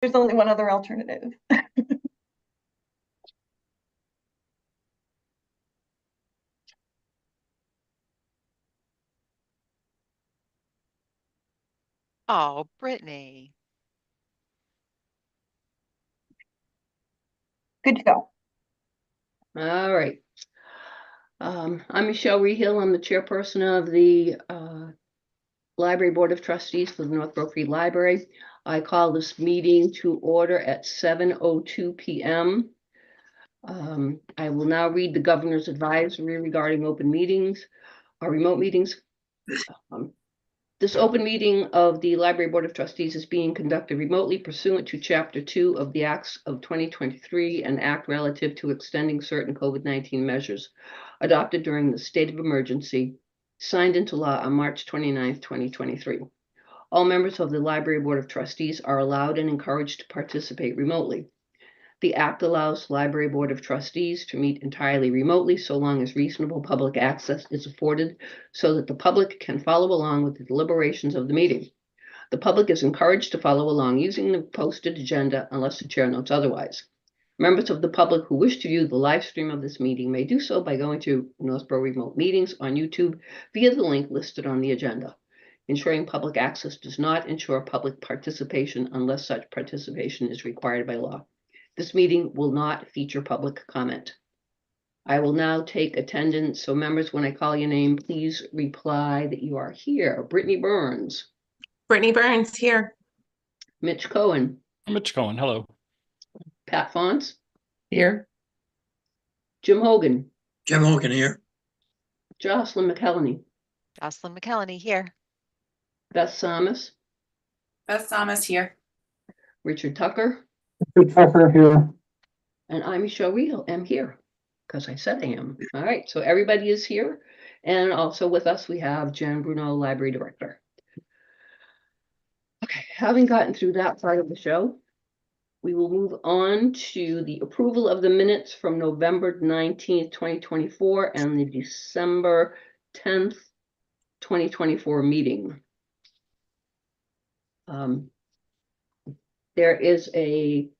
There's only one other alternative. Oh, Brittany. Good to go. All right. I'm Michelle Rehill. I'm the chairperson of the Library Board of Trustees for the Northbrook Free Library. I call this meeting to order at 7:02 p.m. I will now read the governor's advisory regarding open meetings or remote meetings. This open meeting of the Library Board of Trustees is being conducted remotely pursuant to Chapter 2 of the Acts of 2023 and Act relative to extending certain COVID-19 measures adopted during the state of emergency, signed into law on March 29th, 2023. All members of the Library Board of Trustees are allowed and encouraged to participate remotely. The Act allows the Library Board of Trustees to meet entirely remotely so long as reasonable public access is afforded so that the public can follow along with the deliberations of the meeting. The public is encouraged to follow along using the posted agenda unless the chair notes otherwise. Members of the public who wish to view the live stream of this meeting may do so by going to Northborough Remote Meetings on YouTube via the link listed on the agenda. Ensuring public access does not ensure public participation unless such participation is required by law. This meeting will not feature public comment. I will now take attendance. So members, when I call your name, please reply that you are here. Brittany Burns. Brittany Burns here. Mitch Cohen. Mitch Cohen, hello. Pat Fonts. Here. Jim Hogan. Jim Hogan here. Jocelyn McElhenney. Jocelyn McElhenney here. Beth Samus. Beth Thomas here. Richard Tucker. Richard Tucker here. And I'm Michelle Rehill. I'm here because I said I am. All right, so everybody is here. And also with us, we have Jen Bruno, Library Director. Okay, having gotten through that part of the show, we will move on to the approval of the minutes from November 19th, 2024 and the December 10th, 2024 meeting. There is a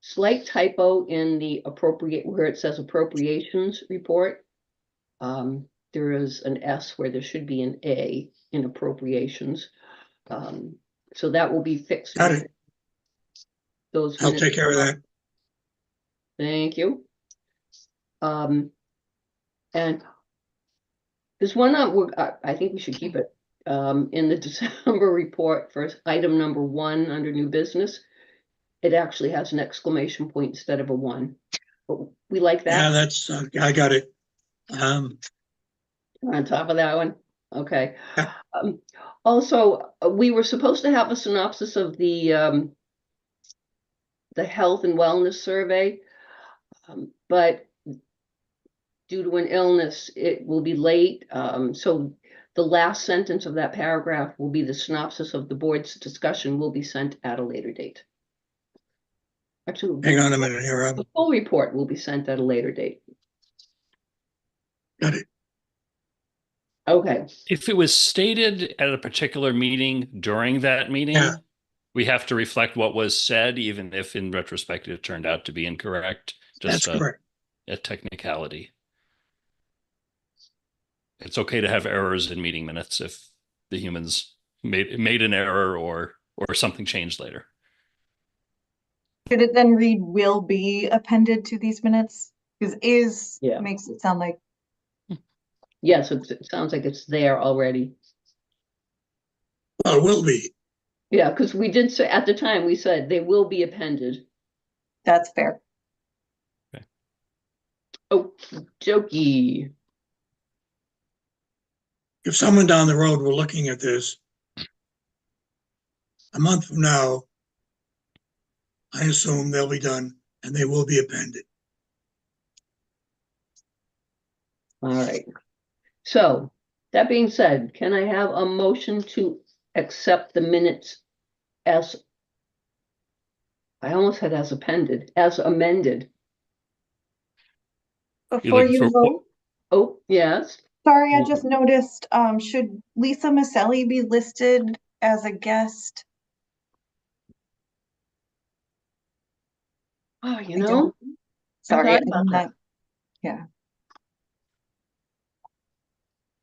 slight typo in the where it says appropriations report. There is an S where there should be an A in appropriations. So that will be fixed. Got it. I'll take care of that. Thank you. And there's one I think we should keep it in the December report for item number 1 under new business. It actually has an exclamation point instead of a 1. But we like that. Yeah, that's I got it. On top of that one. Okay. Yeah. Also, we were supposed to have a synopsis of the health and wellness survey, but due to an illness, it will be late. So the last sentence of that paragraph will be the synopsis of the board's discussion will be sent at a later date. Actually, Hang on a minute here. the full report will be sent at a later date. Got it. Okay. If it was stated at a particular meeting during that meeting, Yeah. we have to reflect what was said, even if in retrospect it turned out to be incorrect. Just That's correct. a technicality. It's okay to have errors in meeting minutes if the humans made an error or something changed later. Should it then read will be appended to these minutes? Because Yeah. makes it sound like Yes, it sounds like it's there already. Well, it will be. Yeah, because we did say at the time we said they will be appended. that's fair. Oh, jokey. If someone down the road were looking at this a month from now, I assume they'll be done and they will be appended. All right. So that being said, can I have a motion to accept the minutes as I almost had as appended, as amended? Before looking you for- vote, Oh, yes. sorry, I just noticed, should Lisa Maselli be listed as a guest? Oh, you I know, don't- Sorry, thought I'm about that. not, yeah.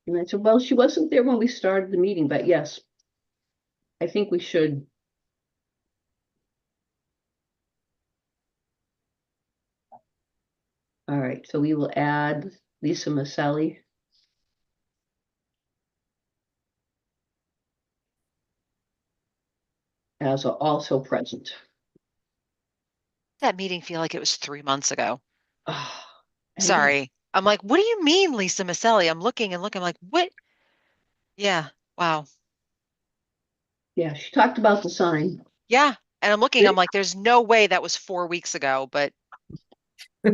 and I said, well, she wasn't there when we started the meeting, but yes, I think we should. All right, so we will add Lisa Maselli. As also present. That meeting feel like it was 3 months ago. Ah, and Sorry. I'm like, what do you mean, Lisa Maselli? I'm looking and looking, I'm like, what? Yeah. Wow. yeah, she talked about the sign. Yeah. And I'm looking, I'm like, there's no way that was 4 weeks ago, but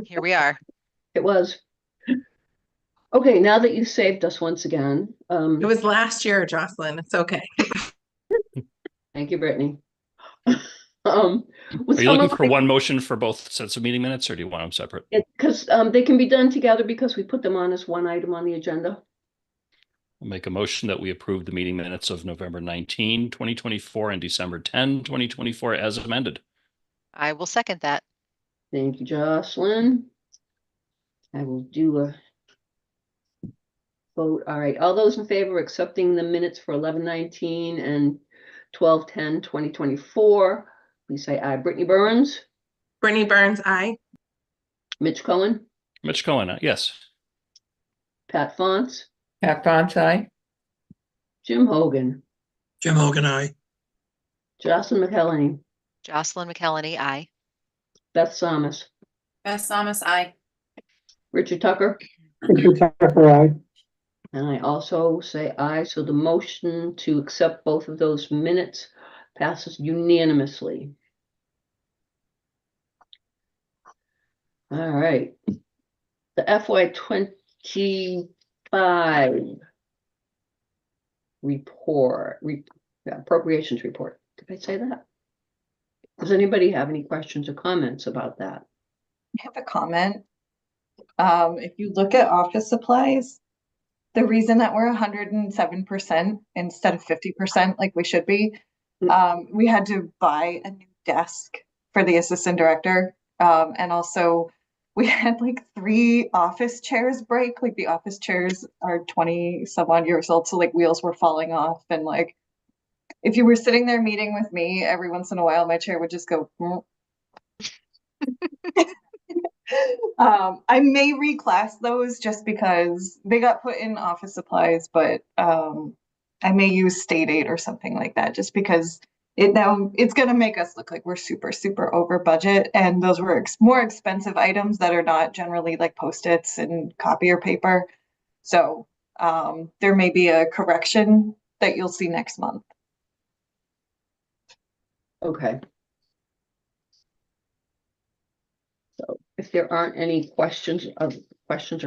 here we are. It was. Okay, now that you saved us once again, It was last year, Jocelyn. It's okay. thank you, Brittany. Would Are you someone looking for one motion for both sets of meeting minutes, or do you want them separate? because they can be done together because we put them on as one item on the agenda. I'll make a motion that we approve the meeting minutes of November 19, 2024 and December 10, 2024 as amended. I will second that. Thank you, Jocelyn. I will do a vote. All right, all those in favor of accepting the minutes for 11/19 and 12/10/2024, please say aye. Brittany Burns, Brittany Burns, aye. Mitch Cohen, Mitch Cohen, yes. Pat Fonts, Pat Fonts, aye. Jim Hogan, Jim Hogan, aye. Jocelyn McHeleny, Jocelyn McKelney, aye. Beth Thomas, Beth Thomas, aye. Richard Tucker, Richard Tucker, aye. and I also say aye. So the motion to accept both of those minutes passes unanimously. All right. The FY25 appropriations report. Did I say that? Does anybody have any questions or comments about that? I have a comment. If you look at office supplies, the reason that we're 107% instead of 50% like we should be, we had to buy a new desk for the assistant director. And also we had like 3 office chairs break. Like the office chairs are 20 some odd years old, so like wheels were falling off, and like if you were sitting there meeting with me, every once in a while my chair would just go. I may reclass those just because they got put in office supplies, but I may use state aid or something like that just because it's going to make us look like we're super, super over budget. And those were more expensive items that are not generally like Post-its and copier paper. So there may be a correction that you'll see next month. Okay. So if there aren't any questions or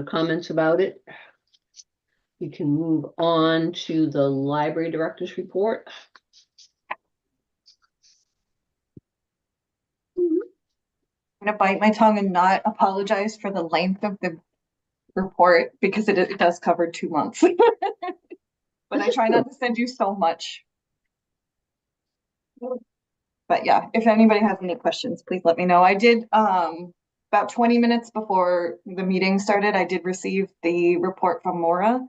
comments about it, we can move on to the library director's report. I'm gonna bite my tongue and not apologize for the length of the report because it does cover 2 months. But I try not to send you so much. But yeah, if anybody has any questions, please let me know. I did about 20 minutes before the meeting started, I did receive the report from Maura.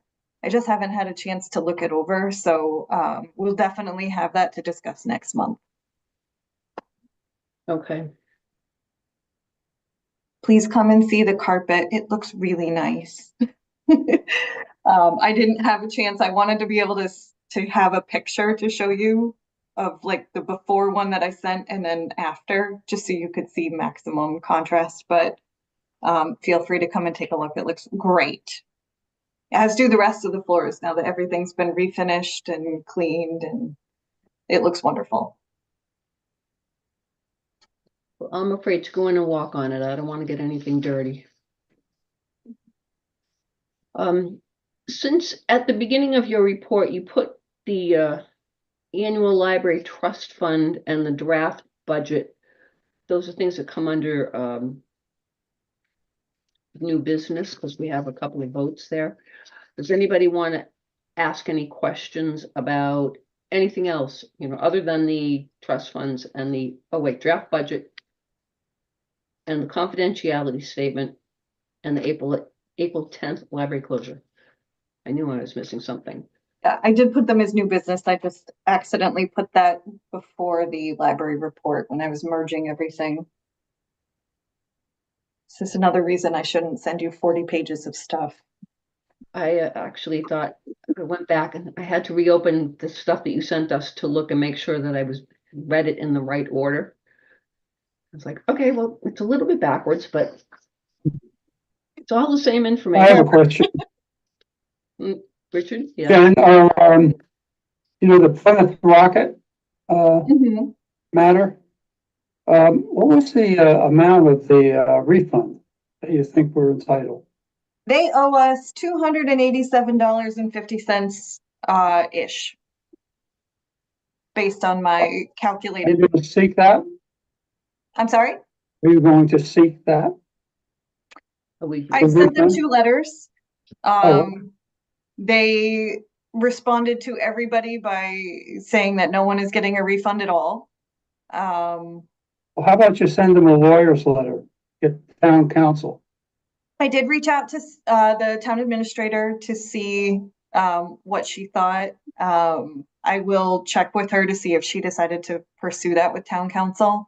I just haven't had a chance to look it over, so we'll definitely have that to discuss next month. Okay. Please come and see the carpet. It looks really nice. I didn't have a chance. I wanted to be able to have a picture to show you of like the before one that I sent and then after, just so you could see maximum contrast. But feel free to come and take a look. It looks great, as do the rest of the floors now that everything's been refinished and cleaned, and it looks wonderful. Well, I'm afraid to go in and walk on it. I don't want to get anything dirty. Since at the beginning of your report, you put the annual library trust fund and the draft budget, those are things that come under new business because we have a couple of votes there. Does anybody want to ask any questions about anything else, other than the trust funds and the, draft budget? and the confidentiality statement and the April 10th library closure. I knew I was missing something. I did put them as new business. I just accidentally put that before the library report when I was merging everything. This is another reason I shouldn't send you 40 pages of stuff. I actually thought, I went back and I had to reopen the stuff that you sent us to look and make sure that I read it in the right order. I was like, okay, well, it's a little bit backwards, but it's all the same I have information. a question. Richard? Yeah. Jen, the Plymouth Rocket, matter? What was the, amount of the, refund that you think we're entitled? They owe us $287.50 ish. Based on my Are you calculated. going to seek that? I'm sorry? Are you going to seek that? I sent them 2 letters. Oh. They responded to everybody by saying that no one is getting a refund at all. Well, how about you send them a lawyer's letter, get town council? I did reach out to the town administrator to see what she thought. I will check with her to see if she decided to pursue that with town council.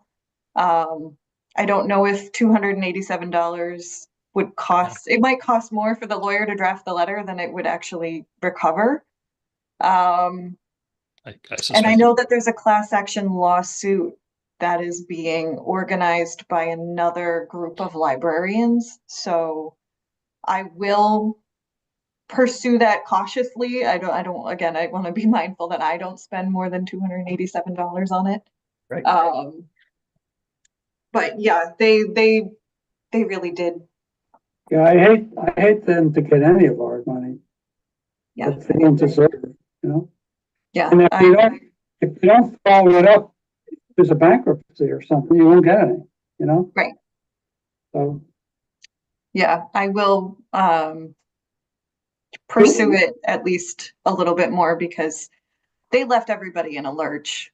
I don't know if $287 would cost, it might cost more for the lawyer to draft the letter than it would actually recover. And I know that there's a class action lawsuit that is being organized by another group of librarians. So I will pursue that cautiously. Again, I want to be mindful that I don't spend more than $287 on it. Right. But yeah, they really did. Yeah, I hate them to get any of our money. Yeah. If they don't deserve it, you know? Yeah. And if you don't follow it up, if there's a bankruptcy or something, you won't get any, you know? Right. So. Yeah, I will pursue it at least a little bit more because they left everybody in a lurch.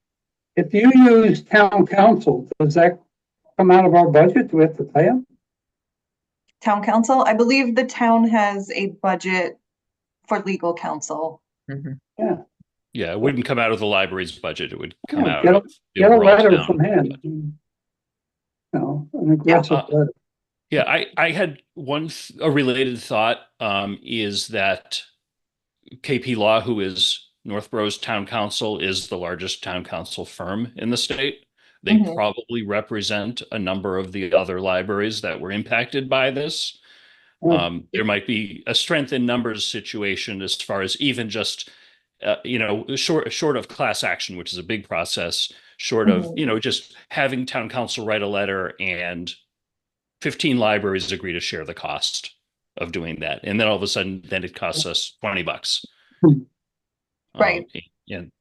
If you use town council, does that come out of our budget? Do we have to pay them? Town council, I believe the town has a budget for legal counsel. Yeah. Yeah, it wouldn't come out of the library's budget. It would come out Get of the a overall letter town from him. budget. You know, an aggressive letter. Yeah, I had a related thought, is that KP Law, who is Northborough's town council, is the largest town council firm in the state. They probably represent a number of the other libraries that were impacted by this. There might be a strength in numbers situation as far as even just, short of class action, which is a big process, short of, just having town council write a letter and 15 libraries agree to share the cost of doing that. And then all of a sudden, then it costs us $20. Right. And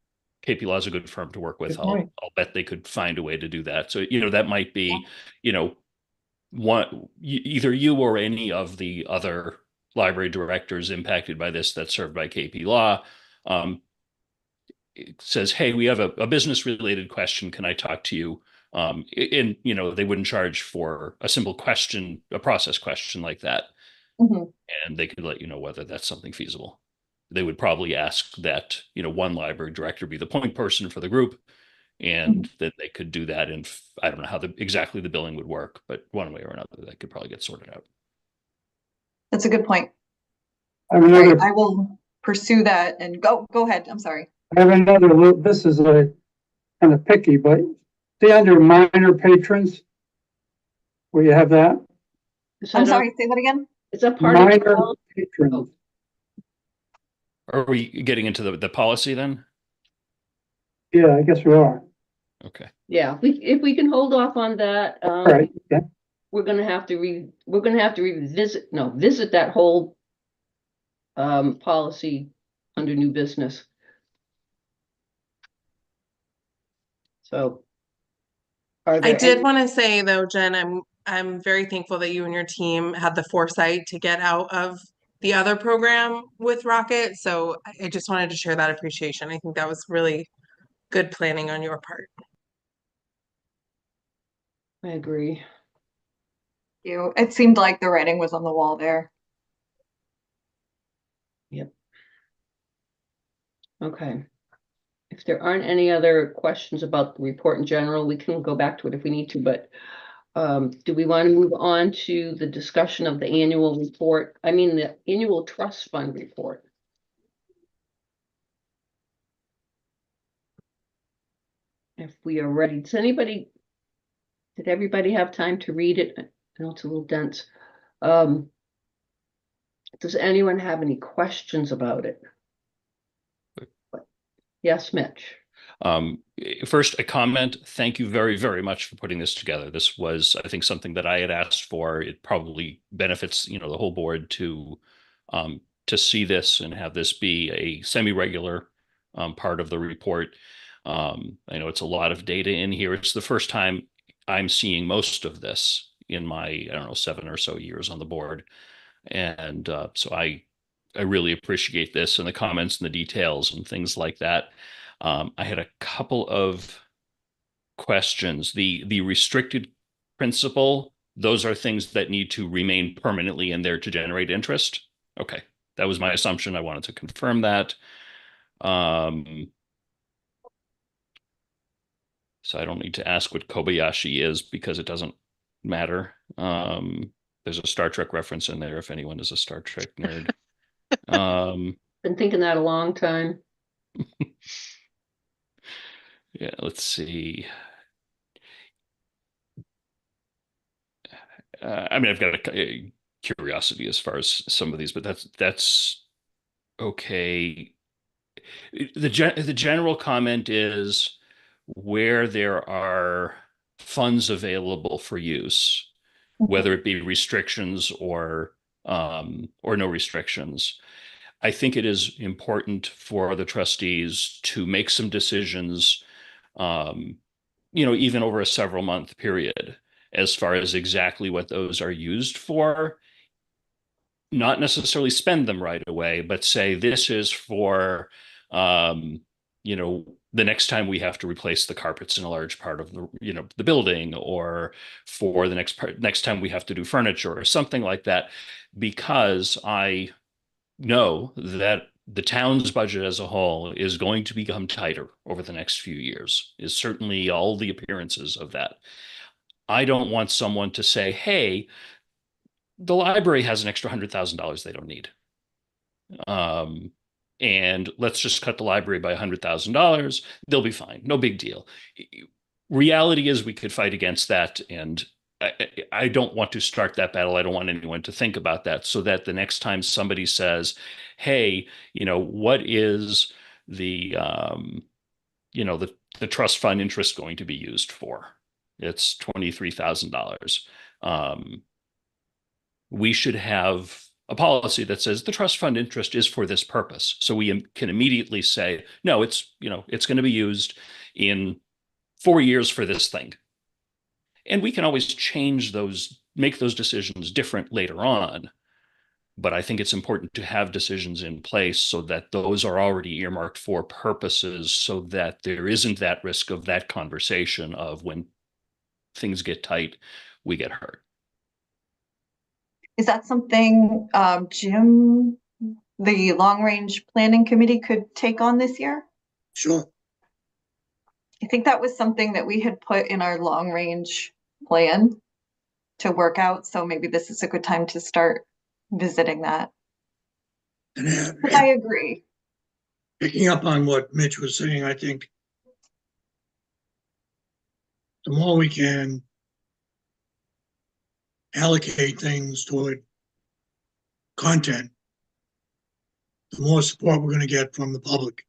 KP Law is a good firm to work with. Right. I'll bet they could find a way to do that. So, that might be, either you or any of the other library directors impacted by this that's served by KP Law, it says, hey, we have a business related question. Can I talk to you? And they wouldn't charge for a simple question, a process question like that. And they could let you know whether that's something feasible. They would probably ask that, one library director be the point person for the group, and that they could do that. And I don't know how exactly the billing would work, but one way or another, that could probably get sorted out. That's a good point. I will pursue that and go ahead. I'm sorry. I have another, this is a kind of picky, but see under minor patrons, where you have that? I'm sorry, say that again. Is that part of minor patrons? Are we getting into the policy then? Yeah, I guess we are. Okay. Yeah, if we can hold off on that, All right. Okay. we're gonna have to visit that whole policy under new business. So I did want to say though, Jen, I'm very thankful that you and your team had the foresight to get out of the other program with Rocket. So I just wanted to share that appreciation. I think that was really good planning on your part. I agree. It seemed like the writing was on the wall there. Okay. If there aren't any other questions about the report in general, we can go back to it if we need to, but do we want to move on to the discussion of the annual report? I mean, the annual trust fund report. If we are ready, did everybody have time to read it? I know it's a little dense. Does anyone have any questions about it? Yes, Mitch. First, a comment. Thank you very, very much for putting this together. This was, I think, something that I had asked for. It probably benefits, the whole board to see this and have this be a semi-regular part of the report. I know it's a lot of data in here. It's the first time I'm seeing most of this in my, I don't know, 7 or so years on the board. And so I really appreciate this and the comments and the details and things like that. I had a couple of questions. The restricted principal, those are things that need to remain permanently in there to generate interest. Okay, that was my assumption. I wanted to confirm that. So I don't need to ask what Kobayashi is because it doesn't matter. There's a Star Trek reference in there if anyone is a Star Trek nerd. Been thinking that a long time. Yeah, let's see. I mean, I've got a curiosity as far as some of these, but that's okay. The general comment is where there are funds available for use, whether it be restrictions or no restrictions. I think it is important for the trustees to make some decisions, even over a several month period, as far as exactly what those are used for. Not necessarily spend them right away, but say this is for, the next time we have to replace the carpets in a large part of the building, or for the next time we have to do furniture or something like that, because I know that the town's budget as a whole is going to become tighter over the next few years, is certainly all the appearances of that. I don't want someone to say, hey, the library has an extra $100,000 they don't need. And let's just cut the library by $100,000. They'll be fine. No big deal. Reality is we could fight against that. And I don't want to start that battle. I don't want anyone to think about that, so that the next time somebody says, hey, what is the trust fund interest going to be used for? It's $23,000. We should have a policy that says the trust fund interest is for this purpose. So we can immediately say, no, it's going to be used in 4 years for this thing. And we can always make those decisions different later on. But I think it's important to have decisions in place so that those are already earmarked for purposes, so that there isn't that risk of that conversation of when things get tight, we get hurt. Is that something Jim, the long range planning committee, could take on this year? Sure. I think that was something that we had put in our long range plan to work out. So maybe this is a good time to start visiting that. But I agree. Picking up on what Mitch was saying, I think the more we can allocate things toward content, the more support we're going to get from the public,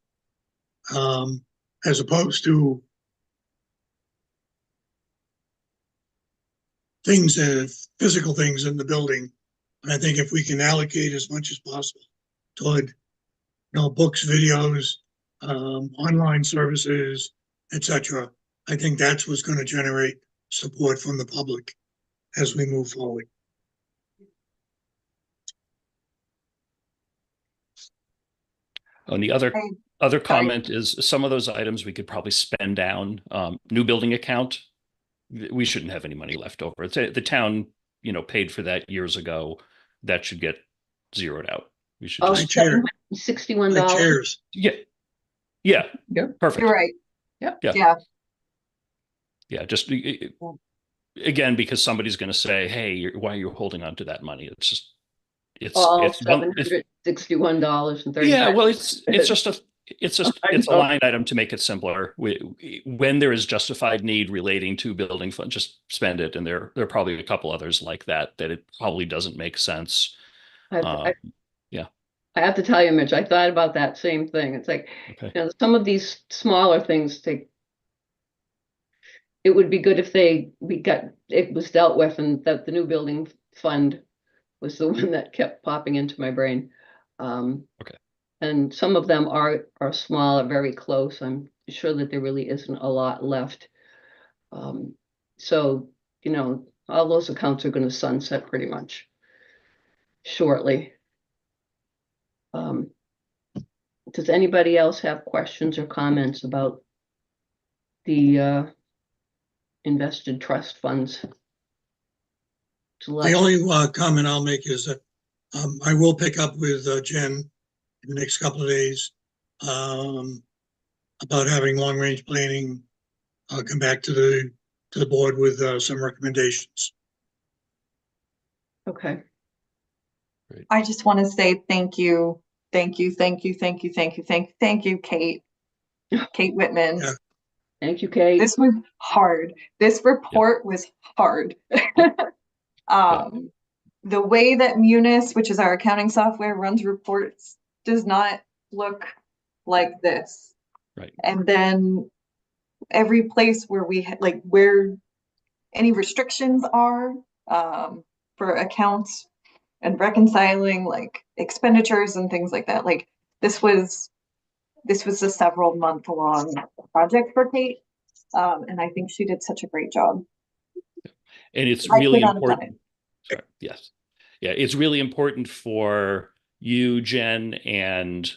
as opposed to physical things in the building. And I think if we can allocate as much as possible toward, books, videos, online services, etc., I think that's what's going to generate support from the public as we move forward. And the other comment is some of those items we could probably spend down. New building account, we shouldn't have any money left over. The town paid for that years ago, that should get zeroed out. We should Oh, My just, chair, $61. my chairs. yeah, yeah, Yep. perfect. You're right. Yep. Yeah. Yeah. Yeah, just again, because somebody's going to say, "Hey, why are you holding on to that money?" It's just, All it's one. $761.35. Yeah, well, it's just I it's a know. line item to make it simpler. When there is justified need relating to building fund, just spend it. And there are probably a couple others like that it probably doesn't make sense. Yeah. I have to tell you, Mitch, I thought about that same thing. It's like, Okay. some of these smaller things it would be good if it was dealt with, and that the new building fund was the one that kept popping into my brain. Okay. And some of them are small, are very close. I'm sure that there really isn't a lot left. So, all those accounts are going to sunset pretty much shortly. Does anybody else have questions or comments about the invested trust funds? The only comment I'll make is that I will pick up with Jen in the next couple of days about having long-range planning come back to the board with some recommendations. Okay. I just want to say thank you, Kate. Kate Whitman. Yeah. Thank you, Kate. This was hard. This report was hard. The way that Munis, which is our accounting software, runs reports does not look like this. Right. And then every place where where any restrictions are for accounts and reconciling like expenditures and things like that. Like this was a several month long project for Kate. And I think she did such a great job. And it's I really could not have done important. Sorry, yes. Yeah, it's really important for you, Jen, and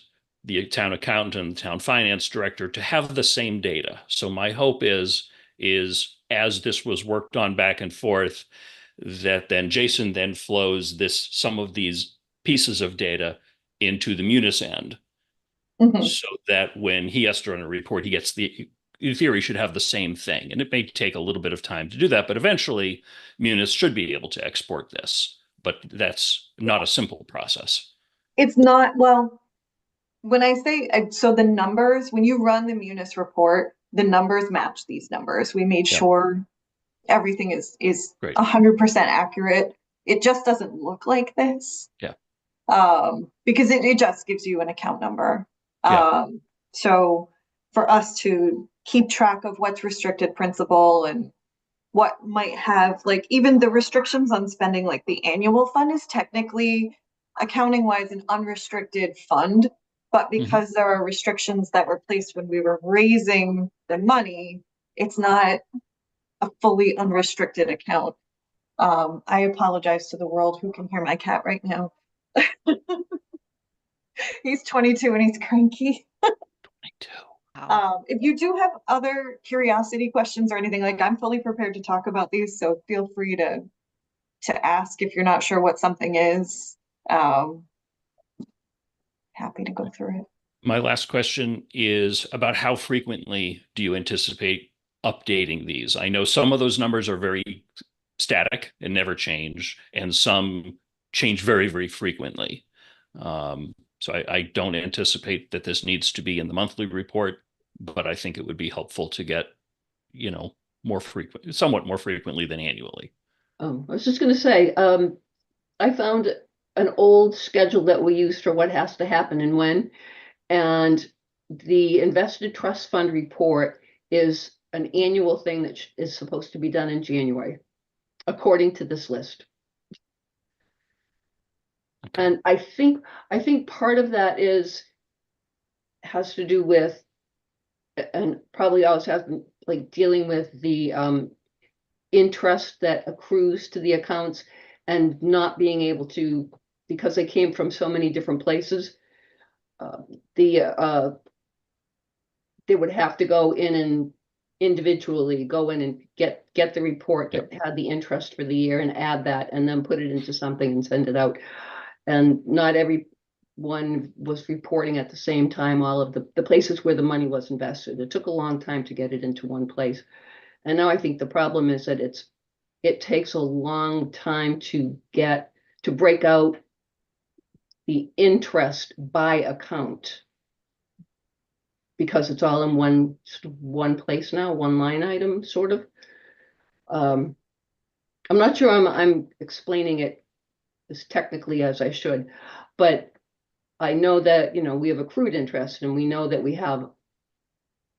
the town accountant and the town finance director to have the same data. So my hope is as this was worked on back and forth, that then Jason then flows some of these pieces of data into the Munis end, so that when he has to run a report, he gets in theory, should have the same thing. And it may take a little bit of time to do that, but eventually Munis should be able to export this. But that's not a simple process. It's not, well, when I say, so the numbers, when you run the Munis report, the numbers match these numbers. We made sure everything is Great. 100% accurate. It just doesn't look like this. Yeah. Because it just gives you an account number. Yeah. So for us to keep track of what's restricted principal and what might have, like, even the restrictions on spending, like the annual fund is technically accounting wise an unrestricted fund, but because there are restrictions that were placed when we were raising the money, it's not a fully unrestricted account. I apologize to the world who can hear my cat right now. He's 22 and he's cranky. 22. Wow. If you do have other curiosity questions or anything, like, I'm fully prepared to talk about these, so feel free to ask if you're not sure what something is. Happy to go through it. My last question is about how frequently do you anticipate updating these? I know some of those numbers are very static and never change, and some change very, very frequently. So I don't anticipate that this needs to be in the monthly report, but I think it would be helpful to get, somewhat more frequently than annually. I was just going to say, I found an old schedule that we use for what has to happen and when, and the invested trust fund report is an annual thing that is supposed to be done in January, according to this list. Okay. And I think part of that has to do with, and probably also has been like dealing with the interest that accrues to the accounts and not being able to, because they came from so many different places, they would have to go in and individually go in and get the report that had the interest for the year and add that and then put it into something and send it out. And not everyone was reporting at the same time, all of the places where the money was invested. It took a long time to get it into one place. And now I think the problem is that it takes a long time to break out the interest by account, because it's all in one place now, one line item, sort of. I'm not sure I'm explaining it as technically as I should, but I know that, we have accrued interest and we know that we have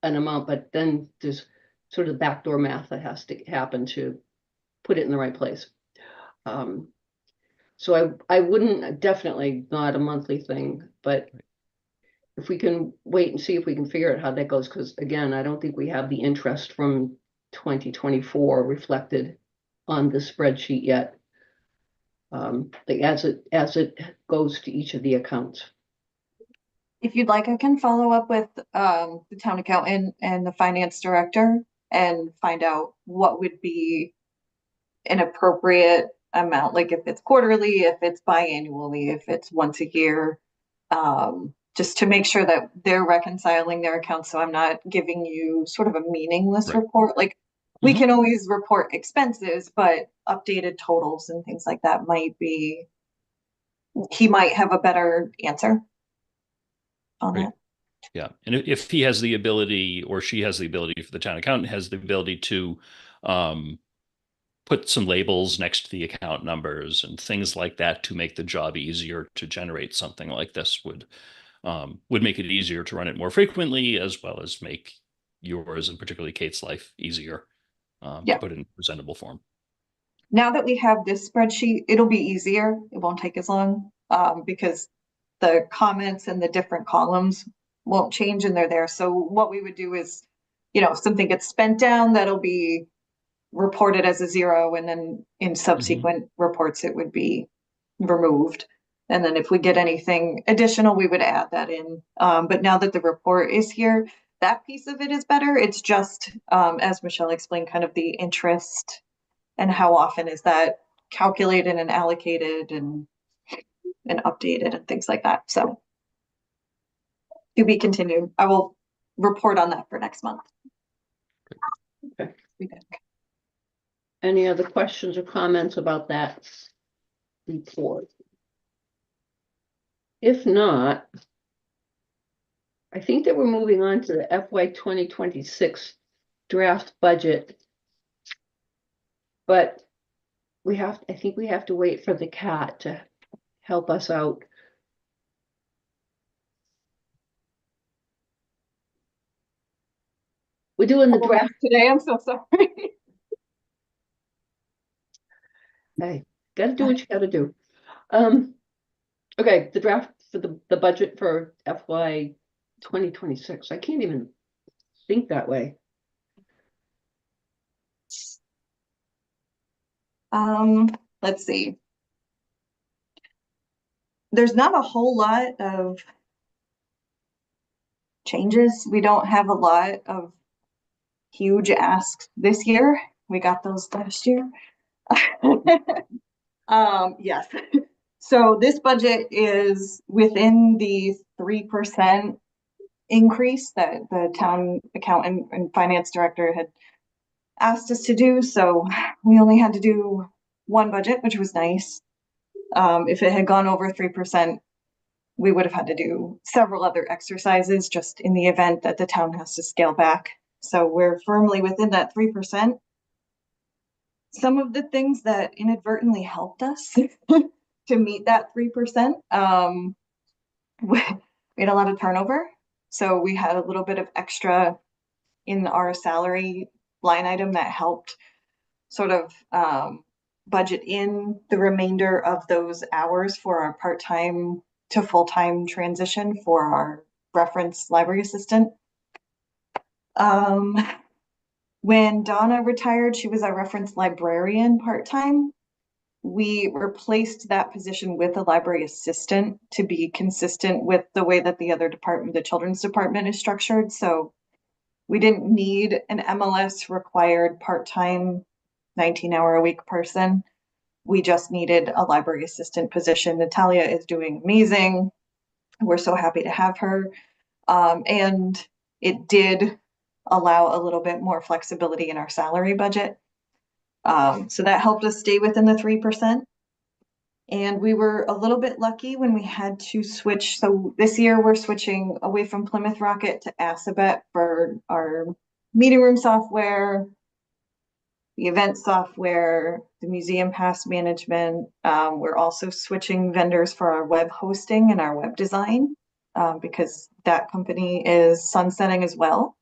an amount, but then there's sort of backdoor math that has to happen to put it in the right place. So I wouldn't, definitely not a monthly thing, but if we can wait and see if we can figure out how that goes, because again, I don't think we have the interest from 2024 reflected on the spreadsheet yet. Like as it goes to each of the accounts. If you'd like, I can follow up with the town accountant and the finance director and find out what would be an appropriate amount, like if it's quarterly, if it's biannually, if it's once a year, just to make sure that they're reconciling their accounts. So I'm not giving you sort of a meaningless Right. report. Like we can always report expenses, but updated totals and things like that he might have a better answer on Right. that. Yeah. And if he has the ability, or she has the ability, if the town accountant has the ability to put some labels next to the account numbers and things like that to make the job easier to generate something like this, would make it easier to run it more frequently, as well as make yours and particularly Kate's life easier to put it in presentable form. Now that we have this spreadsheet, it'll be easier. It won't take as long because the comments and the different columns won't change and they're there. So what we would do is, if something gets spent down, that'll be reported as a 0, and then in subsequent reports it would be removed. And then if we get anything additional, we would add that in. But now that the report is here, that piece of it is better. It's just, as Michelle explained, kind of the interest and how often is that calculated and allocated and updated and things like that. So to be continued. I will report on that for next month. Okay. Any other questions or comments about that report? If not, I think that we're moving on to the FY 2026 draft budget. But I think we have to wait for the cat to help us out. We're doing the draft today. I'm so sorry. Hey, gotta do what you gotta do. Okay, the draft for the budget for FY 2026. I can't even think that way. Let's see. There's not a whole lot of changes. We don't have a lot of huge asks this year. We got those last year. Yes. So this budget is within the 3% increase that the town accountant and finance director had asked us to do. So we only had to do one budget, which was nice. If it had gone over 3%, we would have had to do several other exercises just in the event that the town has to scale back. So we're firmly within that 3%. Some of the things that inadvertently helped us to meet that 3%, we had a lot of turnover. So we had a little bit of extra in our salary line item that helped sort of budget in the remainder of those hours for our part-time to full-time transition for our reference library assistant. When Donna retired, she was our reference librarian part-time. We replaced that position with a library assistant to be consistent with the way that the other department, the children's department, is structured. So We didn't need an MLS required part-time 19-hour-a-week person. We just needed a library assistant position. Natalia is doing amazing. We're so happy to have her. And it did allow a little bit more flexibility in our salary budget. So that helped us stay within the 3%. And we were a little bit lucky when we had to switch. So this year we're switching away from Plymouth Rocket to Assabet for our meeting room software, the event software, the museum pass management. We're also switching vendors for our web hosting and our web design because that company is sunsetting as well.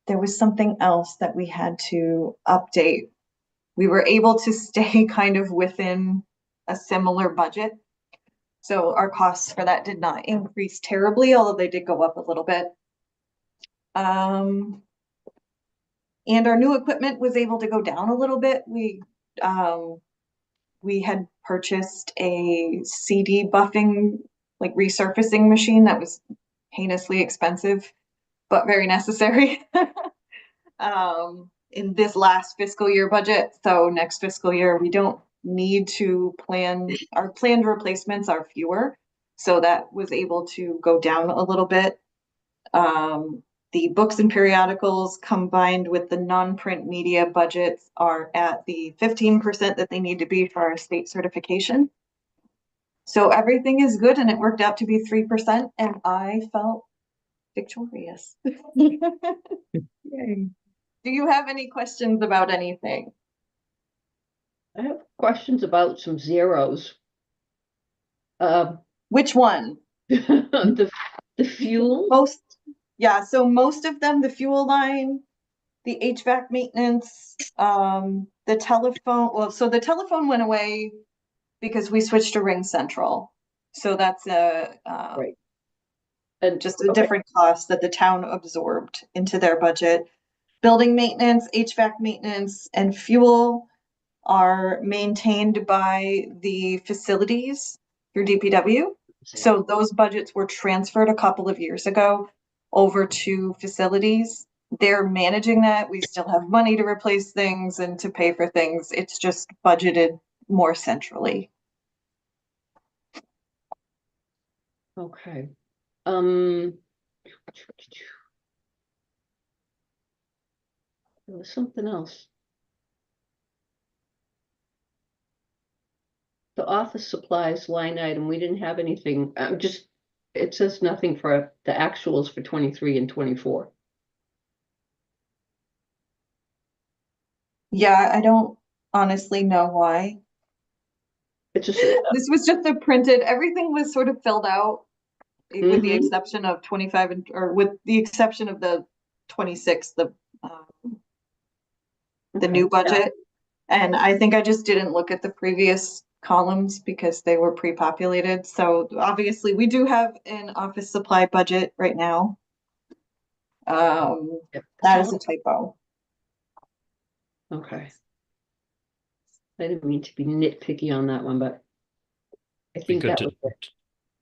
There was something else that we had to update. We were able to stay kind of within a similar budget. So our costs for that did not increase terribly, although they did go up a little bit. And our new equipment was able to go down a little bit. We had purchased a CD buffing, like resurfacing machine that was heinously expensive, but very necessary. In this last fiscal year budget. So next fiscal year, we don't need to plan, our planned replacements are fewer. So that was able to go down a little bit. The books and periodicals combined with the non-print media budgets are at the 15% that they need to be for our state certification. So everything is good and it worked out to be 3% and I felt victorious. Yay. Do you have any questions about anything? I have questions about some zeros. Which one? The fuel. So most of them, the fuel line, the HVAC maintenance, the telephone. Well, so the telephone went away because we switched to Ring Central. So that's Right. And just a different cost that the town absorbed into their budget. Building maintenance, HVAC maintenance, and fuel are maintained by the facilities through DPW. So those budgets were transferred a couple of years ago over to facilities. They're managing that. We still have money to replace things and to pay for things. It's just budgeted more centrally. Okay. There was something else. The office supplies line item, we didn't have anything. It says nothing for the actuals for 23 and 24. Yeah, I don't honestly know why. It's just This was just a printed, everything was sort of filled out with the exception of 25 or with the exception of the 26, the new budget. And I think I just didn't look at the previous columns because they were pre-populated. So obviously we do have an office supply budget right now. That is a typo. Okay. I didn't mean to be nitpicky on that one, but I think that was it.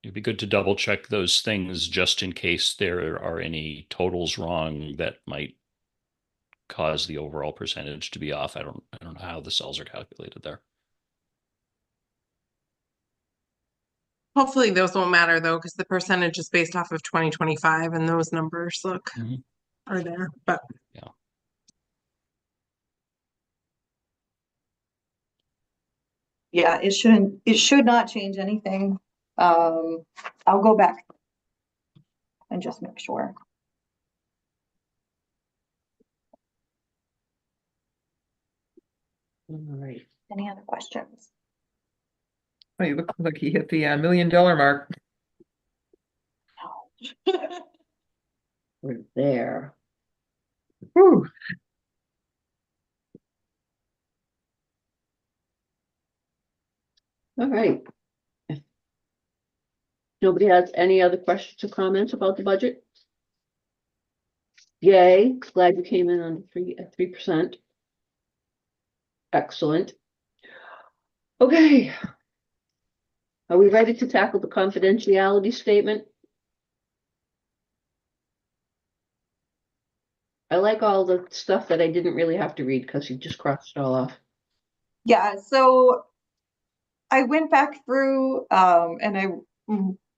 It'd be good to double check those things just in case there are any totals wrong that might cause the overall percentage to be off. I don't know how the cells are calculated there. Hopefully those won't matter though, because the percentage is based off of 2025 and those numbers are there, but yeah. Yeah, it should not change anything. I'll go back and just make sure. All right. Any other questions? Oh, you look like you hit the $1 million mark. No. We're there. Whew. All right. If nobody has any other questions or comments about the budget? Yay, glad you came in on 3%. Excellent. Okay. Are we ready to tackle the confidentiality statement? I like all the stuff that I didn't really have to read because you just crossed it all off. Yeah, so I went back through and I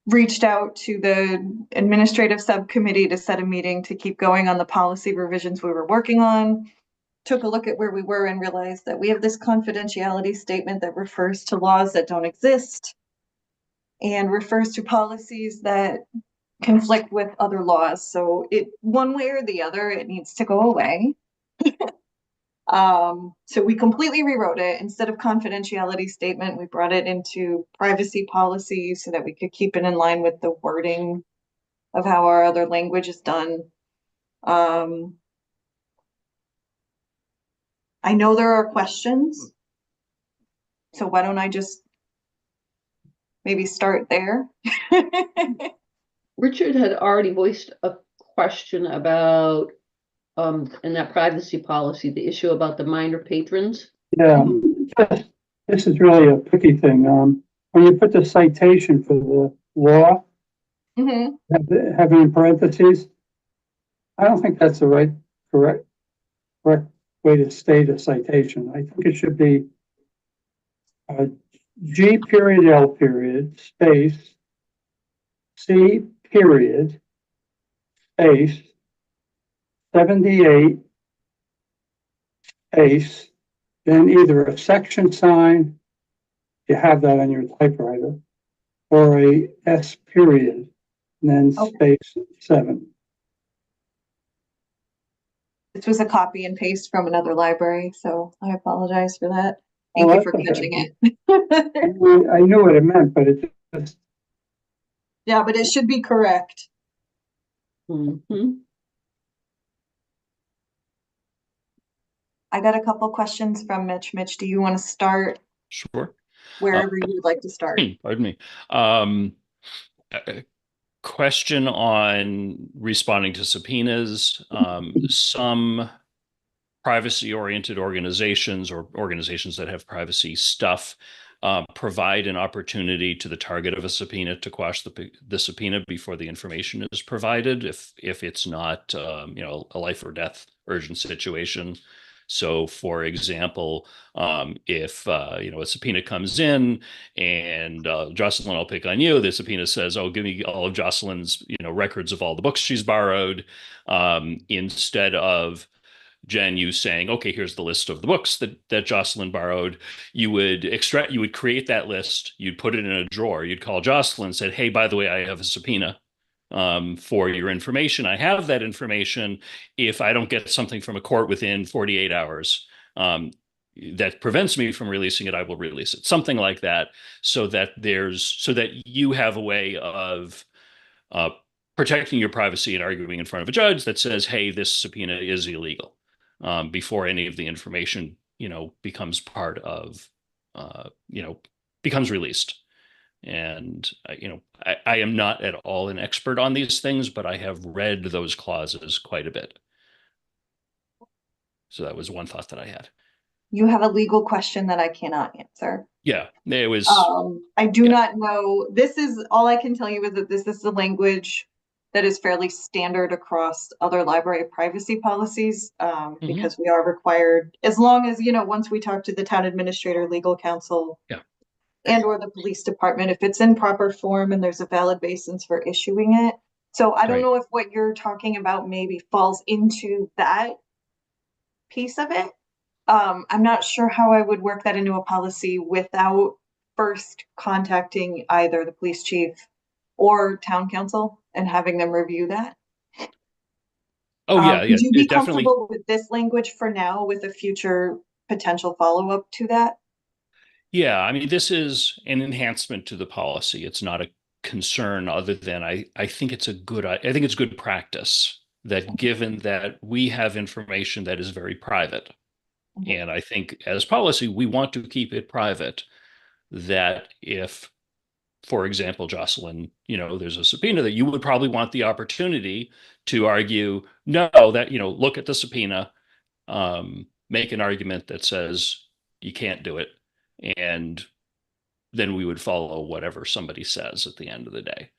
reached out to the administrative subcommittee to set a meeting to keep going on the policy revisions we were working on. Took a look at where we were and realized that we have this confidentiality statement that refers to laws that don't exist and refers to policies that conflict with other laws. So it, one way or the other, it needs to go away. So we completely rewrote it. Instead of confidentiality statement, we brought it into privacy policy so that we could keep it in line with the wording of how our other language is done. I know there are questions, so why don't I just maybe start there? Richard had already voiced a question about in that privacy policy, the issue about the minor patrons. Yeah, this is really a picky thing. When you put the citation for the law, Mhm. have it in parentheses, I don't think that's the correct way to state a citation. I think it should be G period L period space C period space 78 space, then either a section sign, you have that on your typewriter, or a S period, and then space 7. This was a copy and paste from another library, so I apologize for that. Oh, Thank you that's for okay. catching it. I knew what it meant, but it just, Yeah, but it should be correct. Mhm. I got a couple questions from Mitch. Mitch, do you want to start Sure. wherever you would like to start? Pardon me. A question on responding to subpoenas. Some privacy-oriented organizations or organizations that have privacy stuff provide an opportunity to the target of a subpoena to quash the subpoena before the information is provided, if it's not a life or death urgent situation. So, for example, if a subpoena comes in and Jocelyn, I'll pick on you. The subpoena says, "Oh, give me all of Jocelyn's records of all the books she's borrowed," instead of Jen, you saying, "Okay, here's the list of the books that Jocelyn borrowed." You would create that list, you'd put it in a drawer, you'd call Jocelyn and said, "Hey, by the way, I have a subpoena for your information. I have that information. If I don't get something from a court within 48 hours, that prevents me from releasing it, I will release it." Something like that, so that you have a way of uh, protecting your privacy and arguing in front of a judge that says, "Hey, this subpoena is illegal," before any of the information, becomes part of, becomes released. And, I am not at all an expert on these things, but I have read those clauses quite a bit. So that was one thought that I had. You have a legal question that I cannot answer. Yeah, it was. I do yeah. not know. This is all I can tell you is that this is the language that is fairly standard across other library privacy policies, because we are required, as long as, once we talk to the town administrator, legal counsel, Yeah. and or the police department, if it's in proper form and there's a valid basis for issuing it. So I don't Right. know if what you're talking about maybe falls into that piece of it. I'm not sure how I would work that into a policy without first contacting either the police chief or town council and having them review that. Oh, yeah. Would you be It definitely. comfortable with this language for now with a future potential follow-up to that? Yeah, I mean, this is an enhancement to the policy. It's not a concern other than I think it's good practice that, given that we have information that is very private, and I think as policy, we want to keep it private, that if, for example, Jocelyn, there's a subpoena, that you would probably want the opportunity to argue, no, that, look at the subpoena, make an argument that says you can't do it, and then we would follow whatever somebody says at the end of the day.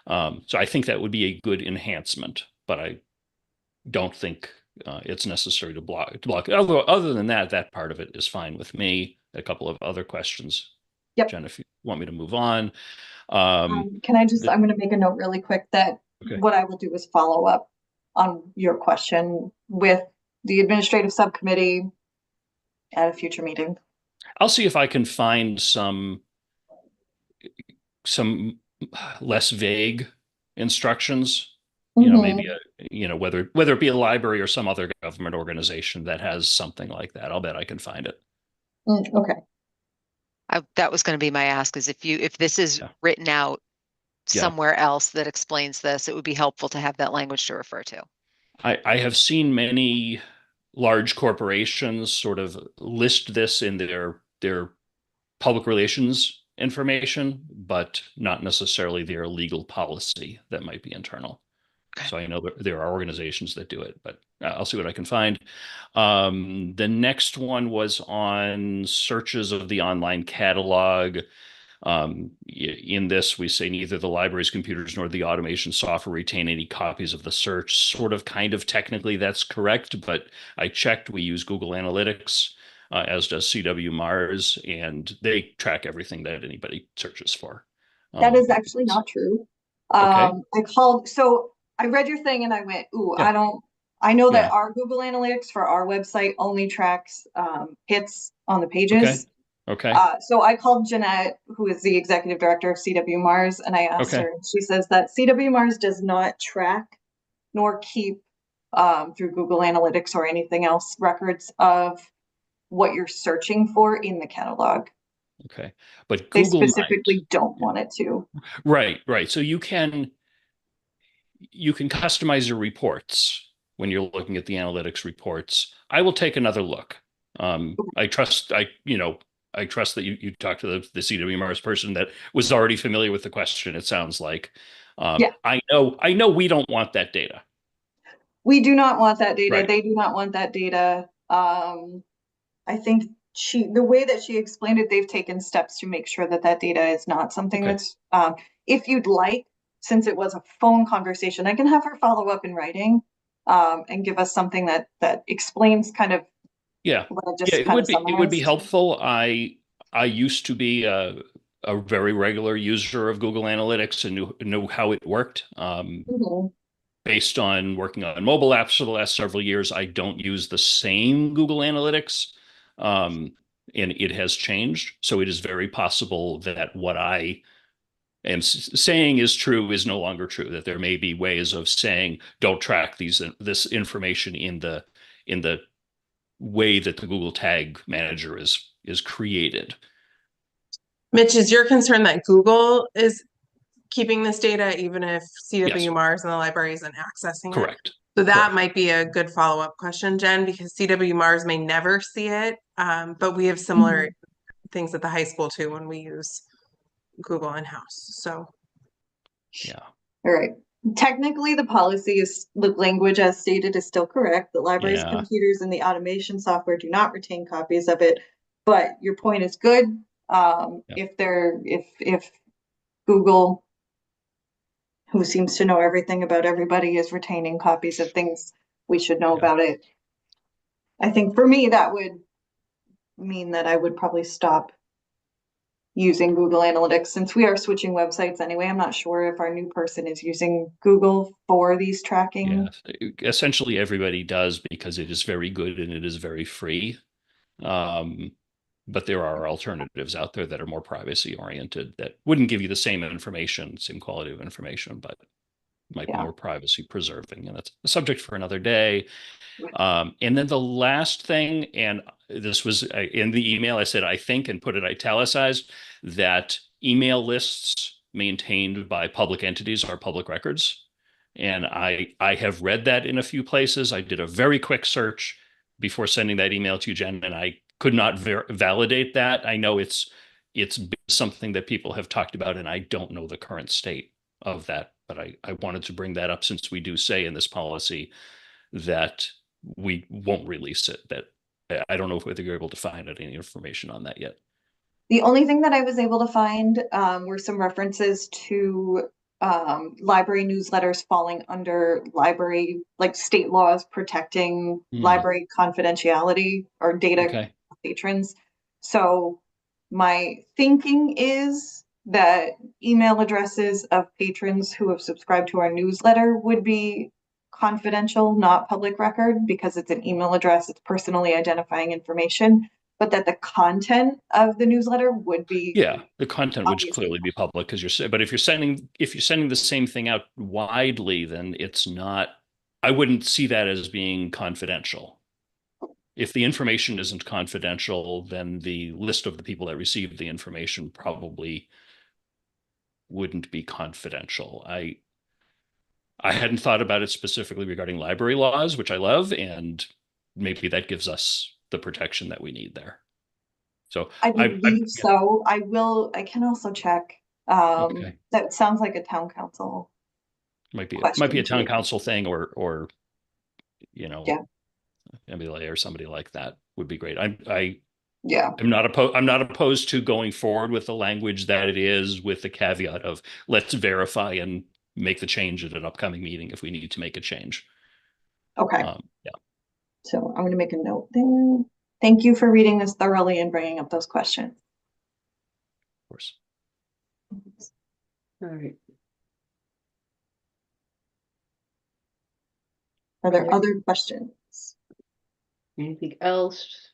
So I think that would be a good enhancement, but I don't think it's necessary to block. Other than that, that part of it is fine with me. A couple of other questions, Yep. Jen, if you want me to move on. Can I just, I'm going to make a note really quick that Okay. what I will do is follow up on your question with the administrative subcommittee at a future meeting. I'll see if I can find some less vague instructions. You know, maybe whether it be a library or some other government organization that has something like that. I'll bet I can find it. Okay. That was going to be my ask, is if this is written out somewhere else that explains this, it would be helpful to have that language to refer to. I have seen many large corporations sort of list this in their public relations information, but not necessarily their legal policy that might be internal. Okay. So I know there are organizations that do it, but I'll see what I can find. The next one was on searches of the online catalog. In this, we say neither the library's computers nor the automation software retain any copies of the search. Sort of, kind of, technically, that's correct, but I checked. We use Google Analytics, as does CW Mars, and they track everything that anybody searches for. That is actually not true. Okay. I read your thing and I went, ooh, Yeah. I know that our Google Analytics for our website only tracks hits on the pages. Okay. So I called Jeanette, who is the executive director of CW Mars, and I asked her, and she says that CW Mars does not track nor keep through Google Analytics or anything else records of what you're searching for in the catalog. Okay. But they Google specifically don't want it to. Right. So you can customize your reports when you're looking at the analytics reports. I will take another look. I trust that you talked to the CW Mars person that was already familiar with the question, it sounds like. I know we don't want that data. We do not want that data. Right. They do not want that data. I think the way that she explained it, they've taken steps to make sure that data is not something that's, if you'd like, since it was a phone conversation, I can have her follow up in writing and give us something that explains kind of what I just it would be helpful. I used to be a very regular user of Google Analytics and knew how it worked. Based on working on mobile apps for the last several years, I don't use the same Google Analytics, and it has changed. So it is very possible that what I am saying is true is no longer true, that there may be ways of saying, don't track this information in the way that the Google Tag Manager is created. Mitch, is your concern that Google is keeping this data even if CW Mars and the library isn't accessing it? Correct. So that might be a good follow-up question, Jen, because CW Mars may never see it, but we have similar things at the high school too when we use Google in-house. So all right. Technically, the policy is the language as stated is still correct. The library's computers and the automation software do not retain copies of it. But your point is good. If Google, who seems to know everything about everybody, is retaining copies of things, we should know about it. I think for me, that would mean that I would probably stop using Google Analytics since we are switching websites anyway. I'm not sure if our new person is using Google for these tracking. Essentially everybody does because it is very good and it is very free. But there are alternatives out there that are more privacy oriented that wouldn't give you the same information, same quality of information, but might be more privacy preserving. And that's a subject for another day. And then the last thing, and this was in the email, I said, I think, and put it italicized, that email lists maintained by public entities are public records. And I have read that in a few places. I did a very quick search before sending that email to you, Jen, and I could not validate that. I know it's been something that people have talked about, and I don't know the current state of that. But I wanted to bring that up since we do say in this policy that we won't release it. That I don't know whether you're able to find any information on that yet. The only thing that I was able to find were some references to library newsletters falling under library, like state laws protecting library confidentiality or data Okay. patrons. So my thinking is that email addresses of patrons who have subscribed to our newsletter would be confidential, not public record, because it's an email address, it's personally identifying information, but that the content of the newsletter would be. Yeah, the content would obviously clearly be public because but if you're sending the same thing out widely, then it's not, I wouldn't see that as being confidential. If the information isn't confidential, then the list of the people that received the information probably wouldn't be confidential. I hadn't thought about it specifically regarding library laws, which I love, and maybe that gives us the protection that we need there. So I believe so. I can also check. Okay. That sounds like a town council. Might be a question town too. council thing, or Yeah. MBLA or somebody like that would be great. Yeah. I'm not opposed to going forward with the language that it is, with the caveat of let's verify and make the change at an upcoming meeting if we need to make a change. Okay. Yeah. So I'm going to make a note there. Thank you for reading this thoroughly and bringing up those questions. Of course. All right. Are there other questions? Anything else?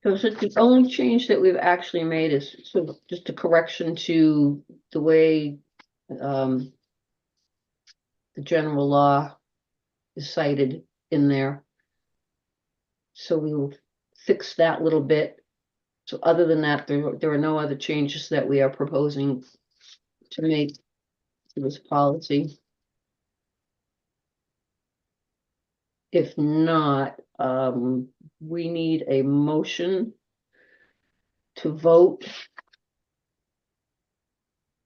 So the only change that we've actually made is sort of just a correction to the way the general law is cited in there. So we will fix that little bit. So other than that, there are no other changes that we are proposing to make to this policy. If not, we need a motion to vote.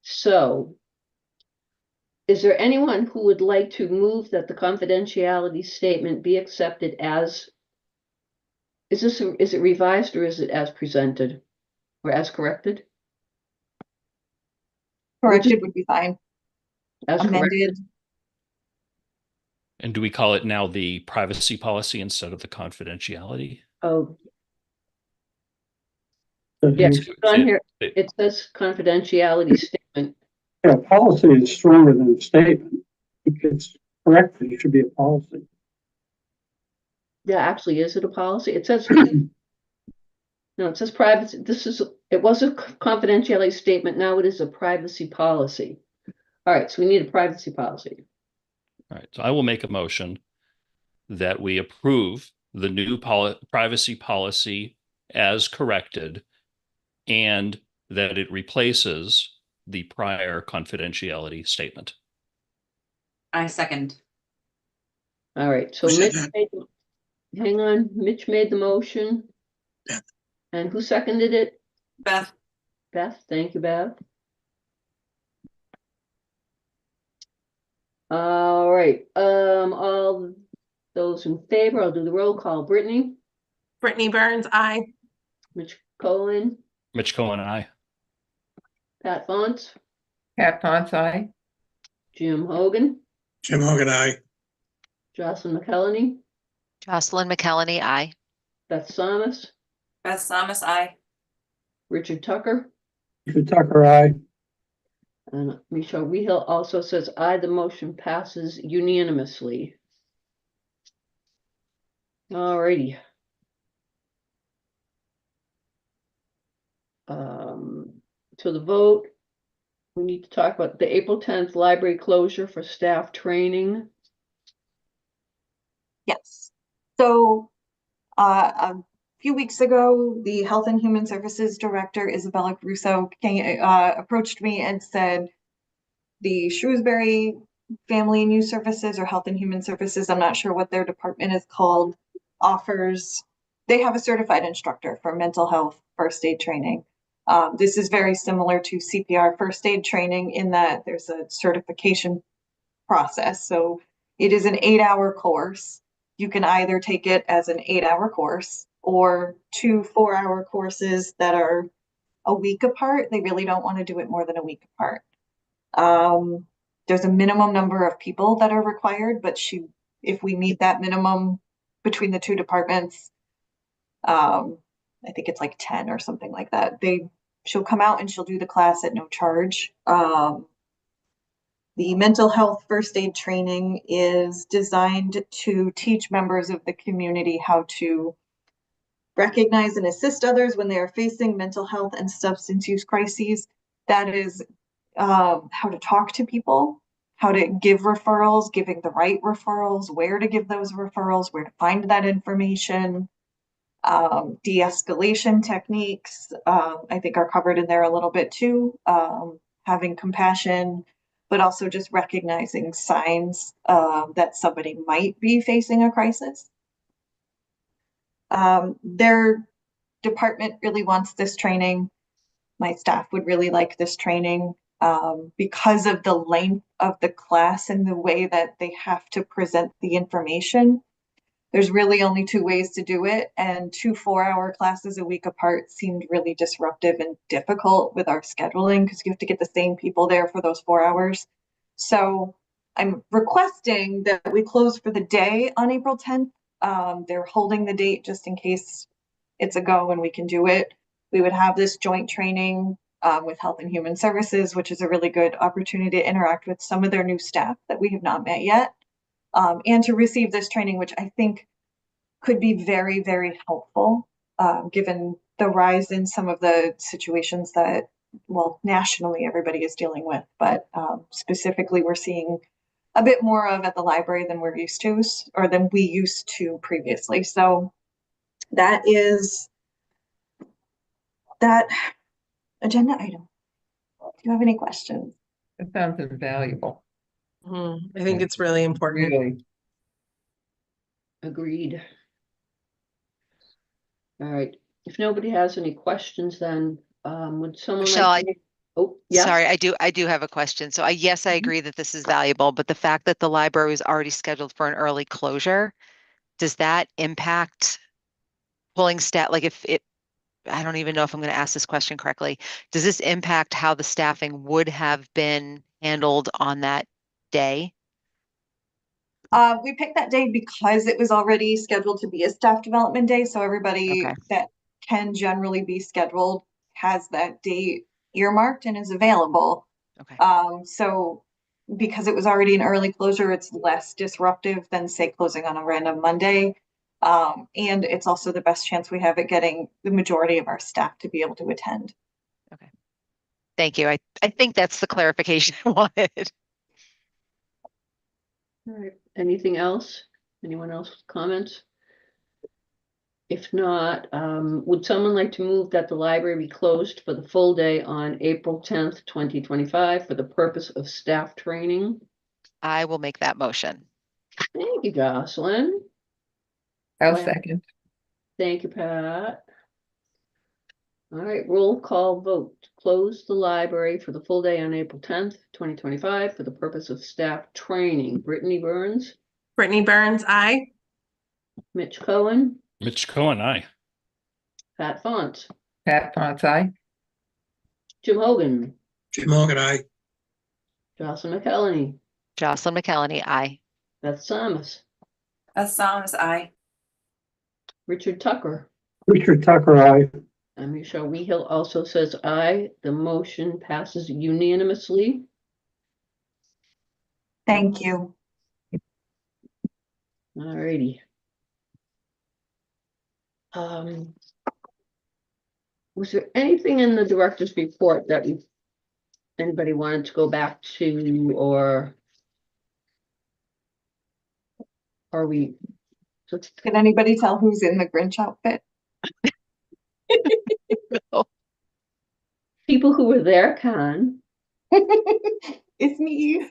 So, is there anyone who would like to move that the confidentiality statement be accepted as, is it revised or is it as presented or as corrected? Corrected would be fine. As Amended. corrected. And do we call it now the privacy policy instead of the confidentiality? Oh. Yes, on here, it says confidentiality statement. Yeah, policy is stronger than a statement. If it's corrected, it should be a policy. Yeah, actually, is it a policy? It says, no, it says privacy. It was a confidentiality statement. Now it is a privacy policy. All right, so we need a privacy policy. All right, so I will make a motion that we approve the new privacy policy as corrected, and that it replaces the prior confidentiality statement. I second. All right, so Mitch hang on, Mitch made the motion. Beth. And who seconded it? Beth. Beth, thank you, Beth. All right, all those in favor, I'll do the roll call. Brittany? Brittany Burns, aye. Mitch Cohen? Mitch Cohen and I. Pat Fonts? Pat Fonts, aye. Jim Hogan? Jim Hogan, aye. Jocelyn McElhenney? Jocelyn McElhenney, aye. Beth Samus? Beth Samus, aye. Richard Tucker? Richard Tucker, aye. And Michelle Rehill also says aye. The motion passes unanimously. All righty. To the vote, we need to talk about the April 10th library closure for staff training. Yes. So a few weeks ago, the Health and Human Services Director, Isabella Russo, approached me and said the Shrewsbury Family and Youth Services or Health and Human Services, I'm not sure what their department is called, they have a certified instructor for mental health first aid training. This is very similar to CPR first aid training in that there's a certification process. So it is an 8-hour course. You can either take it as an 8-hour course or 2 4-hour courses that are a week apart. They really don't want to do it more than a week apart. There's a minimum number of people that are required, but if we meet that minimum between the two departments, I think it's like 10 or something like that. She'll come out and she'll do the class at no charge. The mental health first aid training is designed to teach members of the community how to recognize and assist others when they are facing mental health and substance use crises. That is how to talk to people, how to give referrals, giving the right referrals, where to give those referrals, where to find that information, de-escalation techniques, I think are covered in there a little bit too, having compassion, but also just recognizing signs that somebody might be facing a crisis. Their department really wants this training. My staff would really like this training because of the length of the class and the way that they have to present the information. There's really only 2 ways to do it, and 2 4-hour classes a week apart seemed really disruptive and difficult with our scheduling because you have to get the same people there for those 4 hours. So I'm requesting that we close for the day on April 10th. They're holding the date just in case it's a go and we can do it. We would have this joint training with Health and Human Services, which is a really good opportunity to interact with some of their new staff that we have not met yet. And to receive this training, which I think could be very, very helpful, given the rise in some of the situations that, well, nationally everybody is dealing with, but specifically we're seeing a bit more of at the library than we're used to, or than we used to previously. So that is that agenda item. Do you have any questions? It sounds invaluable. I think it's really important. Really. Agreed. All right. If nobody has any questions, then would someone Michelle, like to... Oh, yes. Sorry, I do have a question. So yes, I agree that this is valuable, but the fact that the library is already scheduled for an early closure, does that impact pulling staff? Like I don't even know if I'm going to ask this question correctly. Does this impact how the staffing would have been handled on that day? We picked that day because it was already scheduled to be a staff development day. So everybody Okay. that can generally be scheduled has that date earmarked and is available. Okay. So because it was already an early closure, it's less disruptive than say closing on a random Monday. And it's also the best chance we have at getting the majority of our staff to be able to attend. Okay. Thank you. I think that's the clarification I wanted. All right. Anything else? Anyone else with comments? If not, would someone like to move that the library be closed for the full day on April 10th, 2025 for the purpose of staff training? I will make that motion. Thank you, Jocelyn. I'll Wow. second. Thank you, Pat. All right, roll call vote. Close the library for the full day on April 10th, 2025 for the purpose of staff training. Brittany Burns, Brittany Burns, aye. Mitch Cohen, Mitch Cohen, aye. Pat Font, Pat Fonts, aye. Jim Hogan, Jim Hogan, aye. Jocelyn McElhenney, Jocelyn McElhenney, aye. Beth Samus, Beth Thomas, I. Richard Tucker, Richard Tucker, aye. and Michelle Wehill also says aye. The motion passes unanimously. Thank you. All righty. Was there anything in the director's report that anybody wanted to go back to, or are we? Can anybody tell who's in the Grinch outfit? People who were there can. It's me.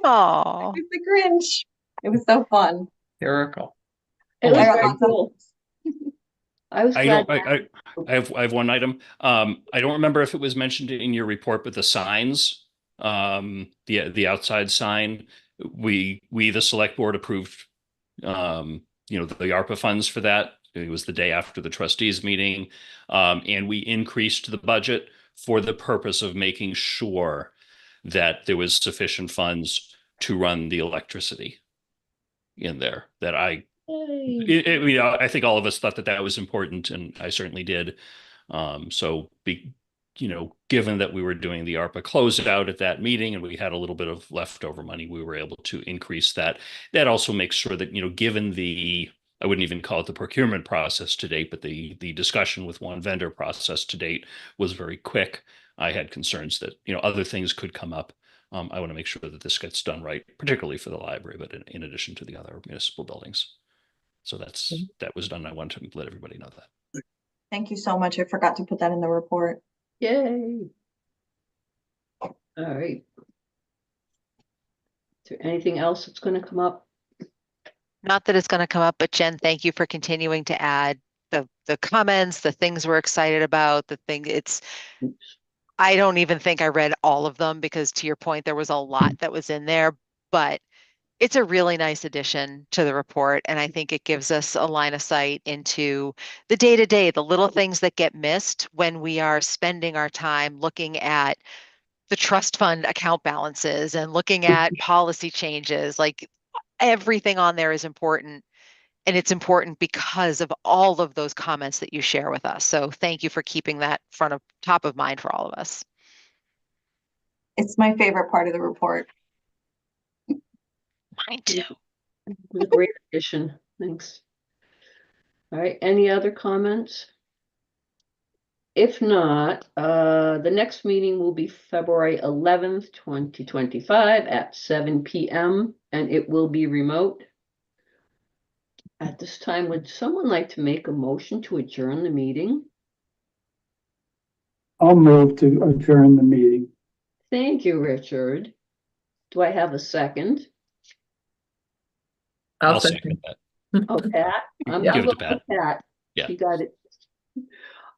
Oh, It's the Grinch. It was so fun. Hysterical. It was I got very lots of- cool. I was I glad. don't, I have one item. I don't remember if it was mentioned in your report, but the signs, the outside sign, we the select board approved, the ARPA funds for that. It was the day after the trustees meeting. And we increased the budget for the purpose of making sure that there was sufficient funds to run the electricity in there. That I think all of us thought that that was important, and I certainly did. Given that we were doing the ARPA closeout at that meeting and we had a little bit of leftover money, we were able to increase that. That also makes sure that, given I wouldn't even call it the procurement process to date, but the discussion with one vendor process to date was very quick. I had concerns that, other things could come up. I want to make sure that this gets done right, particularly for the library, but in addition to the other municipal buildings. So that was done. I wanted to let everybody know that. Thank you so much. I forgot to put that in the report. Yay. All right. Is there anything else that's going to come up? Not that it's going to come up, but Jen, thank you for continuing to add the comments, the things we're excited about, I don't even think I read all of them because, to your point, there was a lot that was in there, but it's a really nice addition to the report. And I think it gives us a line of sight into the day-to-day, the little things that get missed when we are spending our time looking at the trust fund account balances and looking at policy changes. Like, everything on there is important. And it's important because of all of those comments that you share with us. So thank you for keeping that top of mind for all of us. It's my favorite part of the report. Mine too. It was a great addition. Thanks. All right. Any other comments? If not, the next meeting will be February 11th, 2025 at 7 p.m. and it will be remote. At this time, would someone like to make a motion to adjourn the meeting? I'll move to adjourn the meeting. Thank you, Richard. Do I have a second? I'll second that. Oh, Pat? I'm Give gonna it to go Pat. with Pat. Yeah. She got it.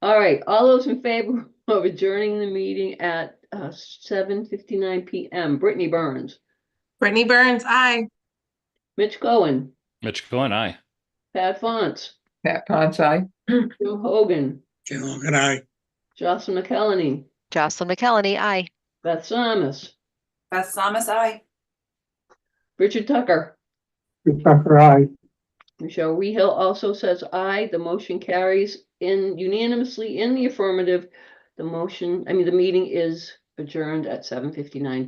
All right, all those in favor of adjourning the meeting at 7:59 p.m. Brittany Burns, Brittany Burns, aye. Mitch Cohen, Mitch Cohen, aye. Pat Fonts, Pat Potts, aye. Jim Hogan, Jim Hogan, aye. Jocelyn McKelney, Jocelyn McKelney, aye. Beth Samus, Beth Thomas, I. Richard Tucker, Richard Tucker, aye. Michelle Rehill also says aye. The motion carries unanimously in the affirmative. The meeting is adjourned at 7:59 p.m.